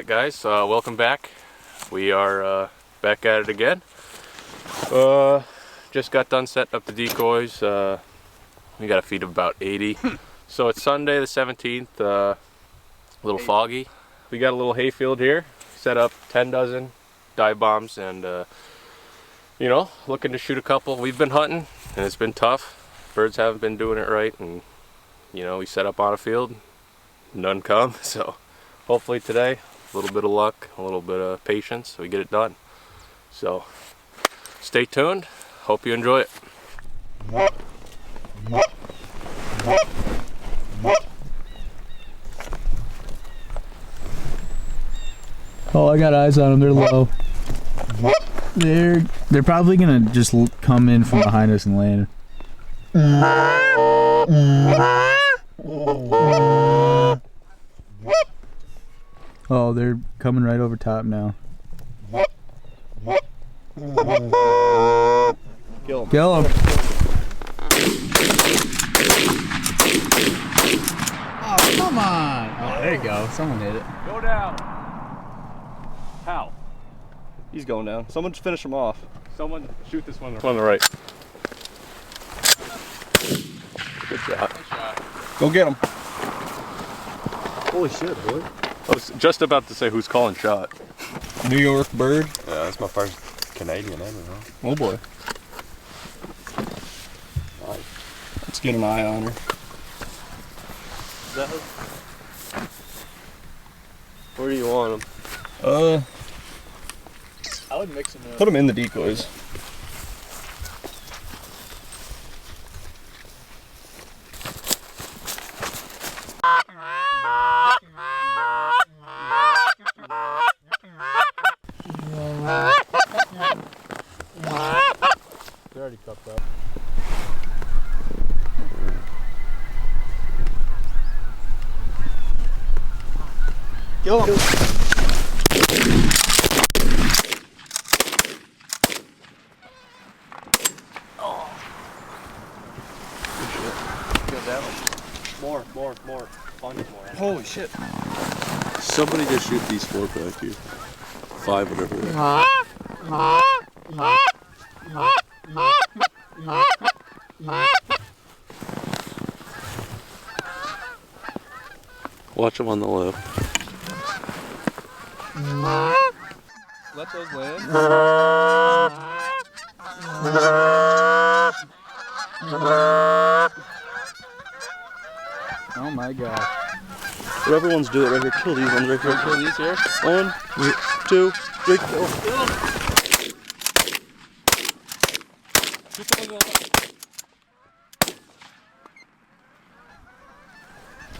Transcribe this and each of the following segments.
guys, welcome back. We are back at it again. Just got done setting up the decoys. We got a feed of about 80. So it's Sunday the 17th, a little foggy. We got a little hayfield here, set up 10 dozen dive bombs, and you know, looking to shoot a couple. We've been hunting and it's been tough. Birds haven't been doing it right, and you know, we set up on a field, none come. So hopefully today, a little bit of luck, a little bit of patience, we get it done. So stay tuned, hope you enjoy it. Oh, I got eyes on them. They're low. They're probably gonna just come in from behind us and land. Oh, they're coming right over top now. Kill them. Kill them. Oh, come on. Oh, there you go. Someone hit it. Go down. How? He's going down. Someone finish him off. Someone shoot this one on the right. Good shot. Good shot. Go get him. Holy shit, boy. I was just about to say who's calling shot. New York bird. Yeah, that's my first Canadian ever, huh? Oh boy. Nice. Let's get an eye on her. Is that where do you want them? I would mix them up. Put them in the decoys. They're already cupped up. Kill him. More. Bunch more. Holy shit. Somebody just shoot these 4 back here. 5, whatever they are. Watch them on the left. Let those land. Oh my god. Whatever ones do it right here. Kill these ones right here. Kill these here. 1, 2, 3, kill.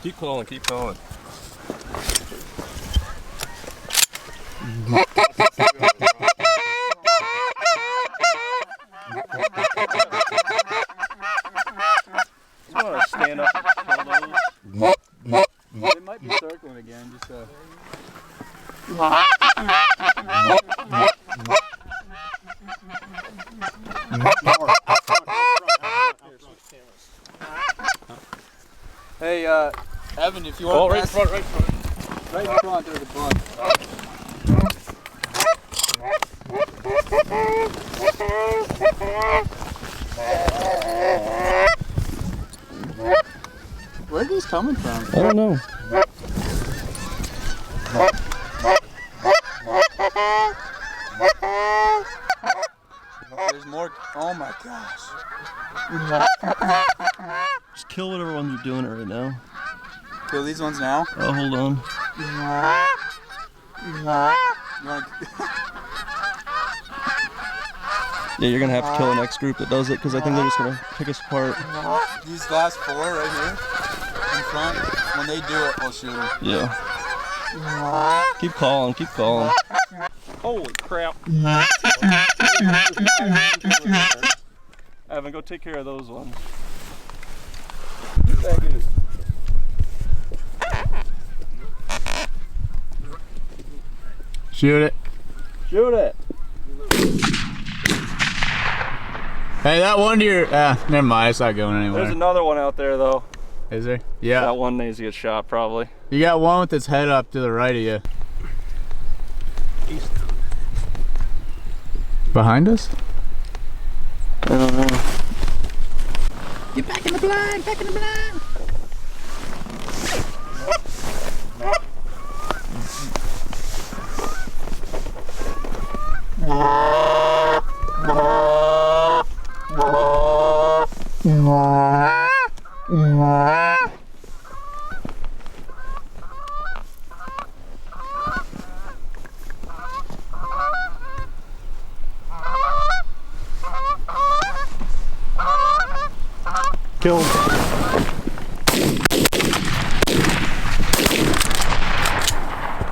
Keep calling. Stand up and kill those. They might be circling again, just Hey, Evan, if you want right in front. right in front, there's a bunch. Where are these coming from? I don't know. There's more. Oh my gosh. Just kill whatever ones are doing it right now. Kill these ones now? Oh, hold on. Yeah, you're gonna have to kill the next group that does it, because I think they're just gonna pick us apart. These last 4 right here in front, when they do it, we'll shoot them. Yeah. Keep calling. Holy crap. Evan, go take care of those ones. Shoot it. Shoot it. Hey, that one deer, never mind, it's not going anywhere. There's another one out there though. Is there? Yeah. That one needs to get shot probably. You got one with its head up to the right of you. Behind us? I don't know. Get back in the blind! Back in the blind! Kill him.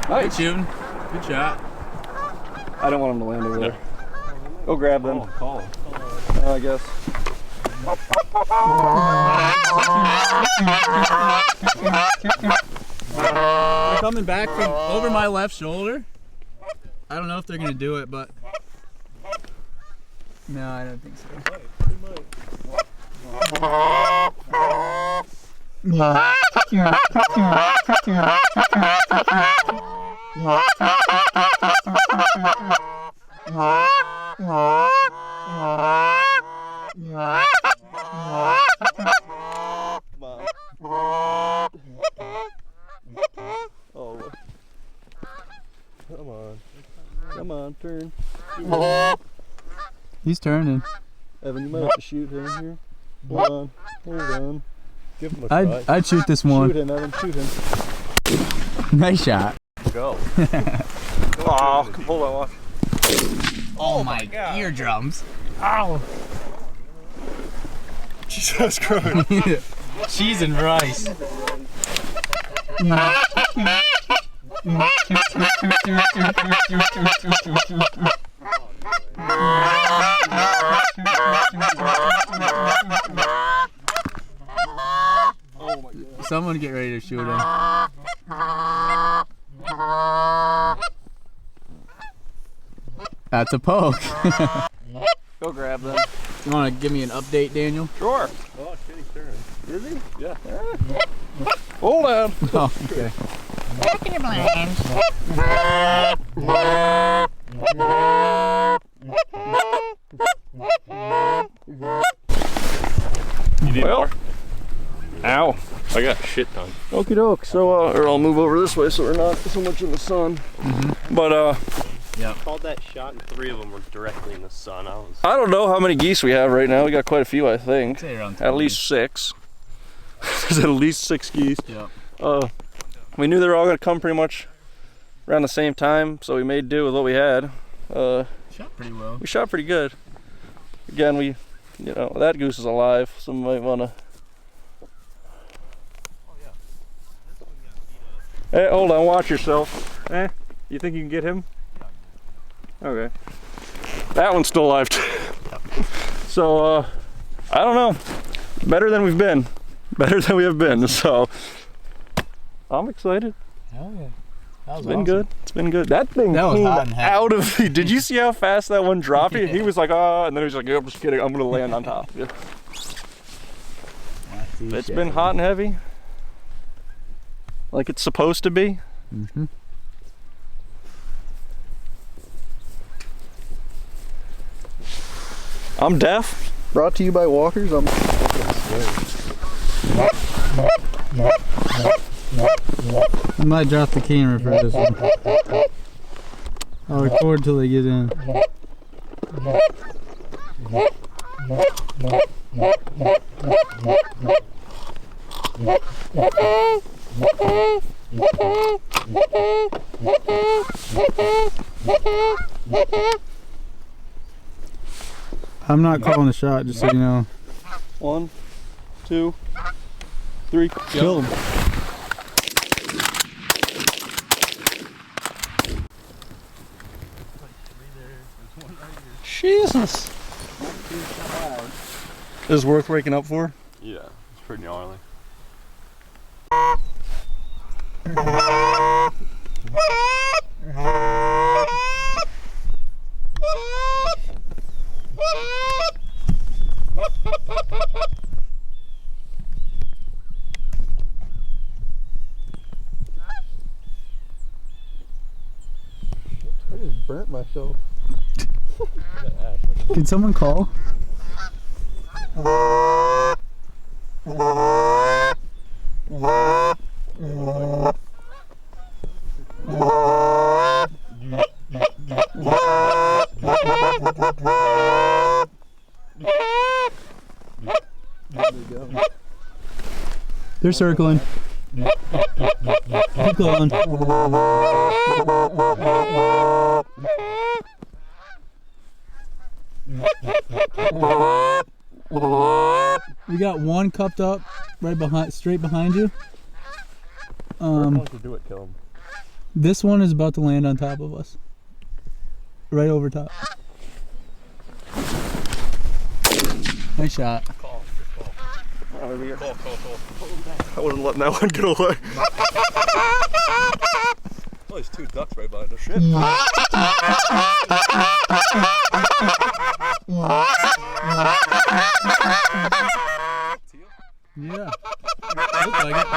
Good shooting. Good shot. I don't want him to land over there. Go grab them. Call him. I guess. They're coming back from over my left shoulder. I don't know if they're gonna do it, but no, I don't think so. Oh. Come on. Come on, turn. He's turning. Evan, you might have to shoot him here. Hold on. Hold on. Give him a try. I'd shoot this one. Shoot him, Evan. Shoot him. Nice shot. Go. Oh, hold on. Watch. Oh my eardrums. Ow. Jesus Christ. Cheese and rice. Someone get ready to shoot him. That's a poke. Go grab them. You want to give me an update, Daniel? Sure. Oh, shit, he's turning. Is he? Yeah. Hold on. Oh, okay. Back in the blinds. You need Well. more? Ow. I got a shit ton. Okie doke. So, or I'll move over this way so we're not so much in the sun. But, Called that shot and 3 of them were directly in the sun. I don't know how many geese we have right now. We got quite a few, I think. Say around At 20. least 6. There's at least 6 geese. Yeah. We knew they were all going to come pretty much around the same time, so we made do with what we had. Shot pretty well. We shot pretty good. Again, you know, that goose is alive, so we might want to. Hey, hold on, watch yourself. You think you can get him? Okay. That one's still alive too. So, I don't know. Better than we've been. Better than we have been, so. I'm excited. Hell yeah. That was It's been good. It's been good. That thing That was came hot and heavy. out of me. Did you see how fast that one dropped? He was like, and then he was like, I'm just kidding. I'm going to land on top. Yeah. It's been hot and heavy. Like it's supposed to be. Mm-hmm. I'm deaf. Brought to you by Walkers. I might drop the camera for this one. I'll record till they get in. I'm not calling the shot, just so you know. 1, 2, 3. Kill him. Jesus. This is worth waking up for? Yeah, it's pretty gnarly. hurt myself. Can someone call? They're circling. Keep going. We got one cupped up right behind, straight behind you. To do it, kill him. This one is about to land on top of us. Right over top. Nice shot. Oh, over here. Call. I wasn't letting that one get away. Oh, there's 2 ducks right behind us. Shit. Yeah. Looks like it.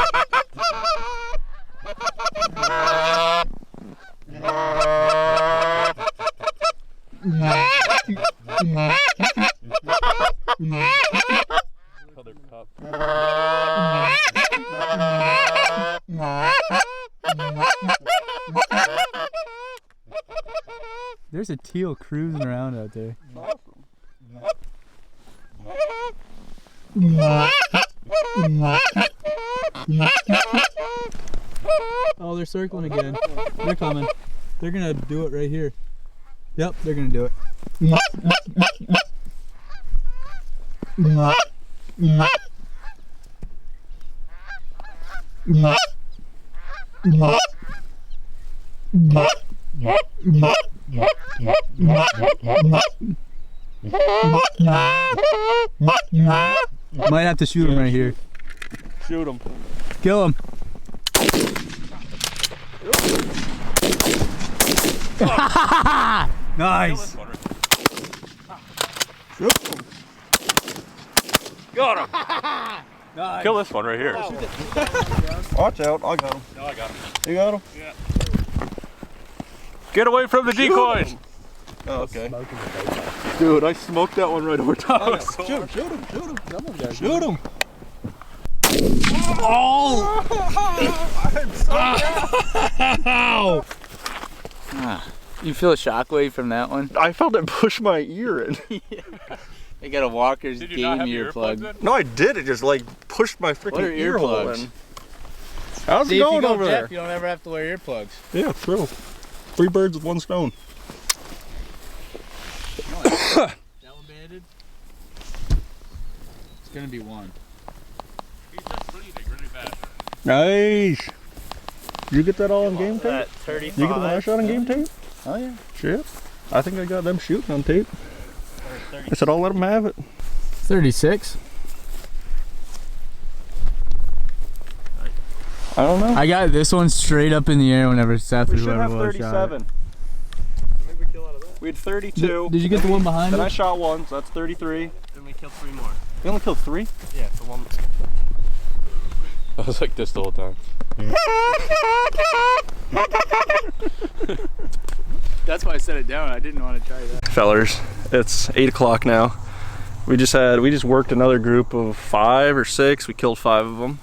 Other cup. There's a teal cruising around out there. Oh, they're circling again. They're coming. They're gonna do it right here. Yep, they're gonna do it. Might have to shoot him right here. Shoot him. Kill him. Nice. Got him. Nice. Kill this one right here. Watch out. I got him. No, I got him. You got him? Yeah. Get away from the decoys. Oh, okay. Dude, I smoked that one right over top. Shoot him. Someone got Shoot him. Oh! Ow! You feel a shockwave from that one? I felt it push my ear in. They got a Walker's Did you game not have your earplug. earplugs in? No, I did. It just like pushed my What are freaking ear hole earplugs? in. How's See, it if you going go over deaf, there? you don't ever have to wear earplugs. Yeah, true. 3 birds with 1 stone. That one banded? It's gonna be one. He's just breathing really bad. Nice. Did you get that all on game tape? That 35. You get the last shot on game tape? Oh yeah. Shit. I think I got them shooting on tape. I said I'll let them have it. 36. I don't know. I got this one straight up in the air whenever Seth We was should have whoever shot it. 37. We had 32. Did you get the one behind Then I it? shot 1, so that's 33. Then we killed 3 more. We only killed 3? Yeah, the one. I was like this the whole time. That's why I set it down. I didn't want to try that. Fellers, it's 8 o'clock now. We just worked another group of 5 or 6. We killed 5 of them.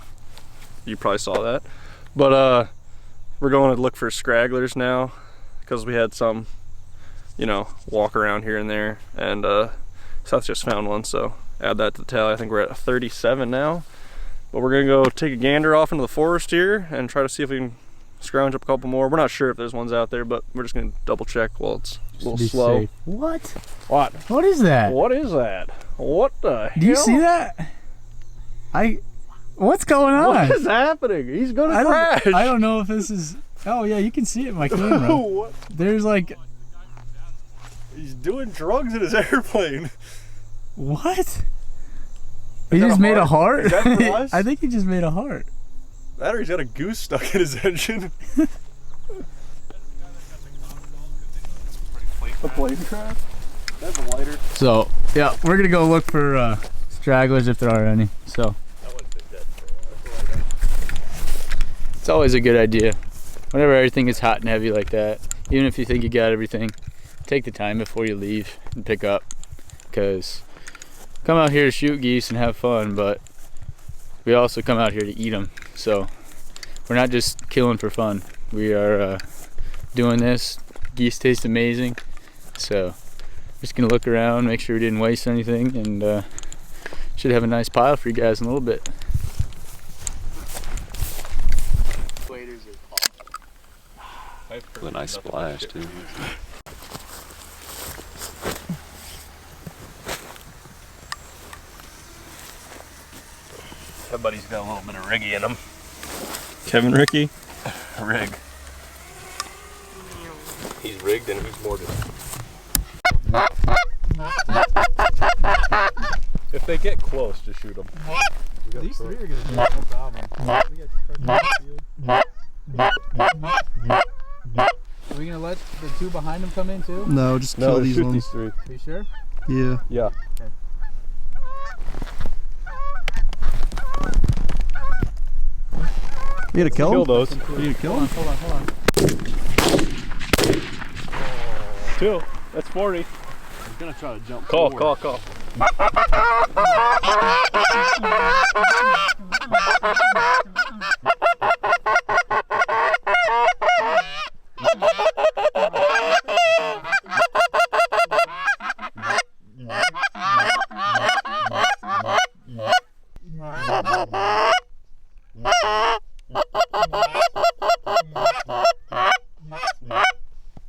You probably saw that. But we're going to look for scragglers now because we had some, you know, walk around here and there, and Seth just found one, so add that to the tally. I think we're at 37 now. But we're gonna go take a gander off into the forest here and try to see if we can scrounge up a couple more. We're not sure if there's ones out there, but we're just gonna double check while it's a little Be slow. safe. What? What? What is that? What is that? What the Do you hell? see that? What's going on? What is happening? He's gonna crash. I don't know if this is. Oh yeah, you can see it in my camera. What? There's like, He's doing drugs in his airplane. what? He that just a made a heart? heart? Is that for us? I think he just made a heart. That or he's got a goose stuck in his engine. A plane crash? That's a lighter. So yeah, we're gonna go look for stragglers if there are any. So it's always a good idea whenever everything is hot and heavy like that. Even if you think you got everything, take the time before you leave and pick up, because come out here to shoot geese and have fun, but we also come out here to eat them. So we're not just killing for fun. We are doing this. Geese taste amazing, so just gonna look around, make sure we didn't waste anything, and should have a nice pile for you guys in a little bit. With a nice splash too. Everybody's got a little bit of riggy in them. Kevin Ricky. Rig. He's rigged and he's boarded. If they get close, just shoot them. These three are gonna do no problem. Are we gonna let the two behind them come in too? No, just kill these ones. These three. Are you sure? Yeah. Yeah. You gotta kill Kill them? those. You gotta kill them? Hold on. 2. That's 40. He's gonna try to jump Call.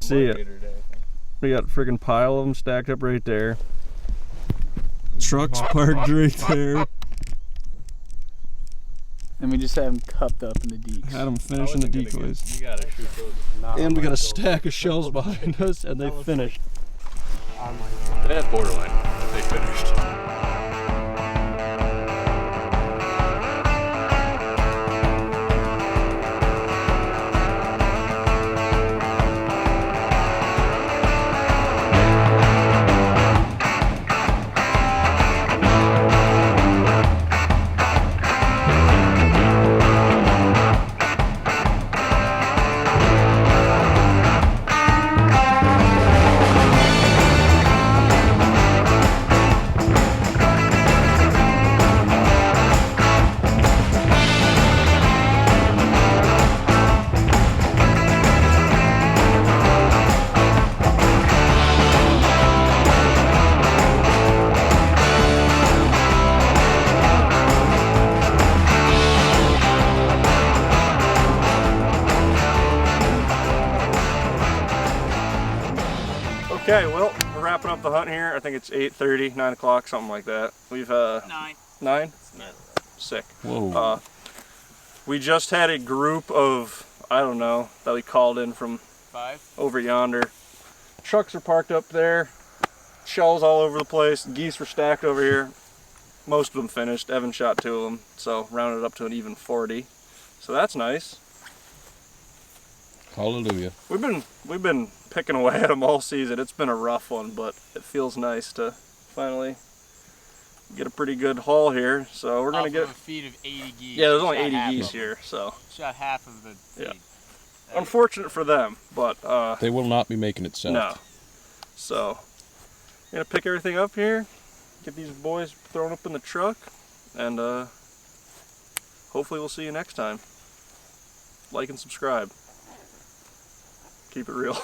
See it. We got a friggin' pile of them stacked up right there. Truck's parked right there. And we just have them cupped up in the deeks. Had them finishing the decoys. You gotta shoot those. And we got a stack of shells behind us, and they finished. That's borderline. They finished. Okay, well, we're wrapping up the hunt here. I think it's 8:30, 9 o'clock, something like that. We've 9. 9? Sick. Whoa. We just had a group of, I don't know, that we called in from 5 over yonder. Trucks are parked up there. Shells all over the place. Geese were stacked over here. Most of them finished. Evan shot 2 of them, so rounded up to an even 40. So that's nice. Hallelujah. We've been picking away at them all season. It's been a rough one, but it feels nice to finally get a pretty good haul here. So we're gonna get a feed of 80 geese. Yeah, there's only 80 geese here, so Shot half of the feed. Yeah. Unfortunate for them, but They will not be making it south. no. So gonna pick everything up here, get these boys thrown up in the truck, and hopefully we'll see you next time. Like and subscribe. Keep it real.